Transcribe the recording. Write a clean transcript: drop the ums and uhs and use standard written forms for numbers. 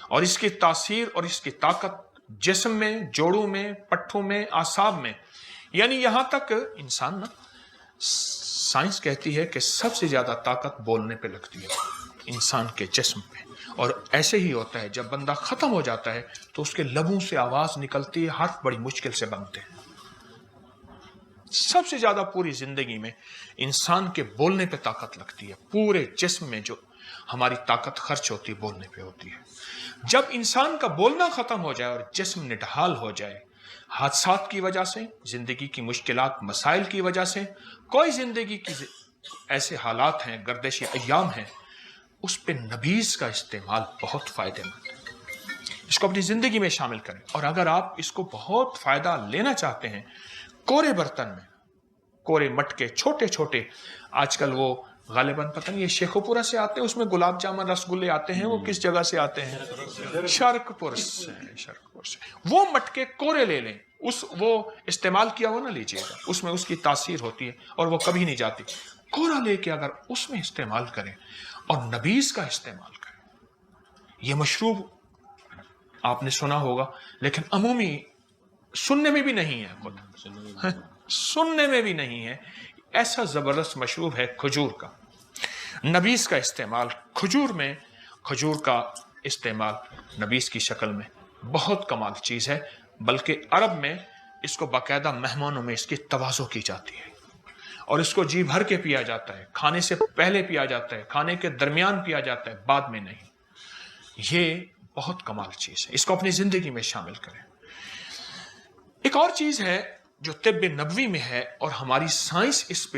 اور اس کی تاثیر اور اس کی طاقت جسم میں، جوڑوں میں، پٹھوں میں، اعصاب میں، یعنی یہاں تک انسان سائنس کہتی ہے کہ سب سے زیادہ طاقت بولنے پہ لگتی ہے انسان کے جسم پہ، اور ایسے ہی ہوتا ہے جب بندہ ختم ہو جاتا ہے تو اس کے لبوں سے آواز نکلتی ہے، حرف بڑی مشکل سے بنتے ہیں۔ سب سے زیادہ پوری زندگی میں انسان کے بولنے پہ طاقت لگتی ہے، پورے جسم میں جو ہماری طاقت خرچ ہوتی ہے بولنے پہ ہوتی ہے۔ جب انسان کا بولنا ختم ہو جائے اور جسم نڈھال ہو جائے، حادثات کی وجہ سے، زندگی کی مشکلات مسائل کی وجہ سے، کوئی زندگی کی ایسے حالات ہیں، گردش ایام ہیں، اس پہ نبیذ کا استعمال بہت فائدہ مند ہے۔ اس کو اپنی زندگی میں شامل کریں، اور اگر آپ اس کو بہت فائدہ لینا چاہتے ہیں، کورے برتن میں، کورے مٹکے چھوٹے چھوٹے، آج کل وہ غالباً پتہ نہیں یہ شیخو پورہ سے آتے ہیں، اس میں گلاب جامن رس گلے آتے ہیں، وہ کس جگہ سے آتے ہیں؟ شرکپور سے۔ شرکپور سے وہ مٹکے کورے لے لیں، وہ استعمال کیا ہوا نہ لیجیے گا، اس میں اس کی تاثیر ہوتی ہے اور وہ کبھی نہیں جاتی۔ کورا لے کے اگر اس میں استعمال کریں اور نبیذ کا استعمال کریں، یہ مشروب آپ نے سنا ہوگا لیکن عمومی سننے میں بھی نہیں ہے، خود سننے میں بھی نہیں ہے، ایسا زبردست مشروب ہے کھجور کا۔ نبیذ کا استعمال کھجور میں، کھجور کا استعمال نبیذ کی شکل میں بہت کمال چیز ہے، بلکہ عرب میں اس کو باقاعدہ مہمانوں میں اس کی تواضع کی جاتی ہے، اور اس کو جی بھر کے پیا جاتا ہے، کھانے سے پہلے پیا جاتا ہے، کھانے کے درمیان پیا جاتا ہے، بعد میں نہیں۔ یہ بہت کمال چیز ہے، اس کو اپنی زندگی میں شامل کریں۔ ایک اور چیز ہے جو طب نبوی میں ہے اور ہماری سائنس اس پہ